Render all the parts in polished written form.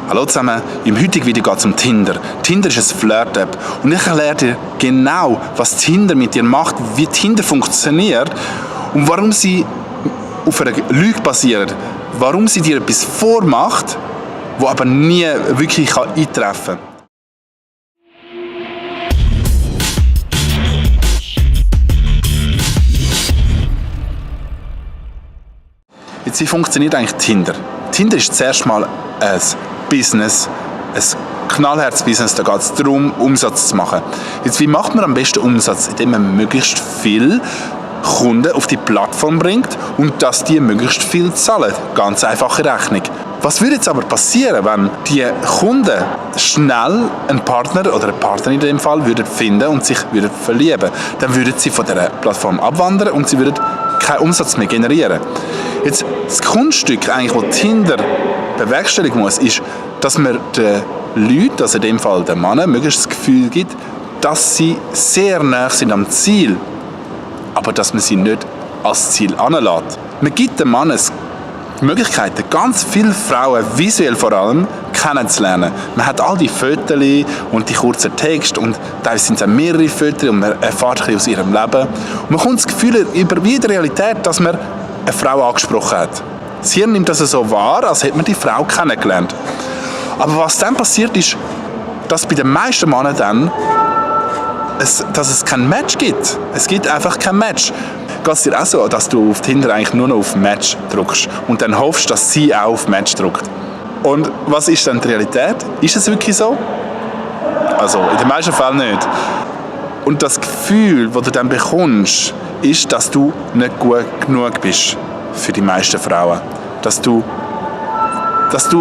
Hallo zusammen, im heutigen Video geht es um Tinder. Tinder ist eine Flirt-App und ich erkläre dir genau, was Tinder mit dir macht, wie Tinder funktioniert und warum sie auf einer Lüge basiert, warum sie dir etwas vormacht, das aber nie wirklich eintreffen kann. Jetzt, wie funktioniert eigentlich Tinder? Tinder ist zuerst mal ein Business, ein Knallherz-Business, da geht es darum, Umsatz zu machen. Jetzt, wie macht man am besten Umsatz? Indem man möglichst viele Kunden auf die Plattform bringt und dass die möglichst viel zahlen. Ganz einfache Rechnung. Was würde jetzt aber passieren, wenn die Kunden schnell einen Partner oder eine Partnerin in dem Fall würden finden und sich würden verlieben? Dann würden sie von dieser Plattform abwandern und sie würden keinen Umsatz mehr generieren. Jetzt, das Kunststück, eigentlich, das Tinder bewerkstelligen muss, ist, dass man den Leuten, also in dem Fall den Männern, möglichst das Gefühl gibt, dass sie sehr nah sind am Ziel, aber dass man sie nicht als Ziel anlässt. Man gibt den Männern die Möglichkeit, ganz viele Frauen, visuell vor allem, kennenzulernen. Man hat all die Fotos und die kurzen Texte und teilweise sind es auch mehrere Fotos und man erfährt ein bisschen aus ihrem Leben. Und man kommt das Gefühl über wie in der Realität, dass man eine Frau angesprochen hat. Das Hirn nimmt das so wahr, als hätte man die Frau kennengelernt. Aber was dann passiert ist, dass bei den meisten Männern dann dass es kein Match gibt. Es gibt einfach kein Match. Geht es dir auch so, dass du auf Tinder eigentlich nur noch auf Match drückst und dann hoffst, dass sie auch auf Match drückt? Und was ist dann die Realität? Ist es wirklich so? Also in den meisten Fällen nicht. Und das Gefühl, das du dann bekommst, ist, dass du nicht gut genug bist für die meisten Frauen. Dass du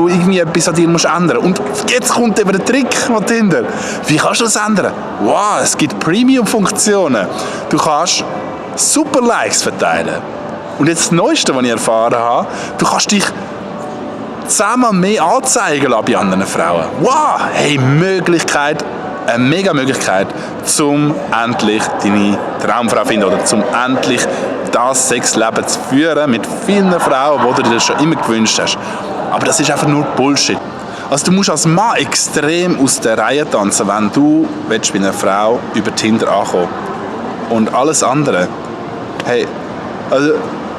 irgendwie etwas an dir musst ändern. Und jetzt kommt eben der Trick von Tinder. Wie kannst du das ändern? Wow, es gibt Premium-Funktionen. Du kannst super Likes verteilen. Und jetzt das Neueste, was ich erfahren habe, du kannst dich 10-mal mehr anzeigen lassen bei anderen Frauen. Wow, hey, Möglichkeit, eine mega Möglichkeit, um endlich deine Traumfrau zu finden oder um endlich das Sexleben zu führen mit vielen Frauen, die du dir schon immer gewünscht hast. Aber das ist einfach nur Bullshit. Also du musst als Mann extrem aus der Reihe tanzen, wenn du bei einer Frau über Tinder ankommen. Und alles andere. Hey, also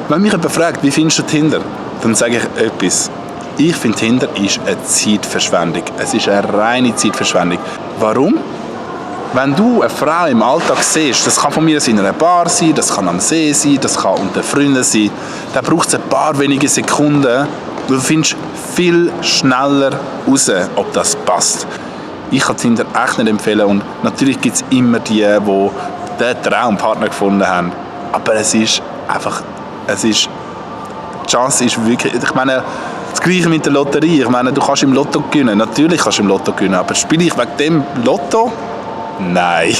wenn mich jemand fragt, wie findest du Tinder, dann sage ich etwas. Ich finde, Tinder ist eine Zeitverschwendung. Es ist eine reine Zeitverschwendung. Warum? Wenn du eine Frau im Alltag siehst, das kann von mir in einer Bar sein, das kann am See sein, das kann unter Freunden sein, dann braucht es ein paar wenige Sekunden. Du findest viel schneller raus, ob das passt. Ich kann Tinder echt nicht empfehlen und natürlich gibt es immer die den Traumpartner gefunden haben. Aber es ist einfach, die Chance ist wirklich, ich meine, das Gleiche mit der Lotterie. Ich meine, du kannst im Lotto gewinnen. Natürlich kannst du im Lotto gewinnen, aber spiele ich wegen dem Lotto? Nein.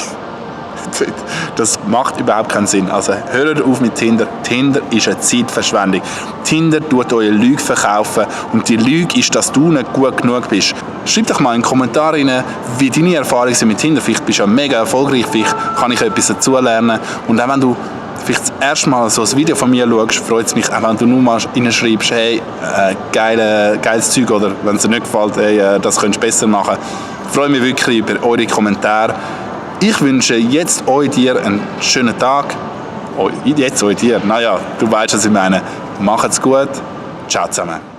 Das macht überhaupt keinen Sinn. Also hört auf mit Tinder. Tinder ist eine Zeitverschwendung. Tinder tut euch eine Lüge verkaufen und die Lüge ist, dass du nicht gut genug bist. Schreib doch mal in den Kommentaren rein, wie deine Erfahrungen sind mit Tinder. Vielleicht bist du ja mega erfolgreich, vielleicht kann ich etwas dazulernen. Und auch wenn du vielleicht das erste Mal so ein Video von mir schaust, freut es mich auch, wenn du nur mal reinschreibst, hey, geiles Zeug, oder wenn es dir nicht gefällt, hey, das könntest du besser machen. Ich freue mich wirklich über eure Kommentare. Ich wünsche jetzt dir einen schönen Tag. Jetzt dir. Naja, du weißt, was ich meine. Macht's gut. Ciao zusammen.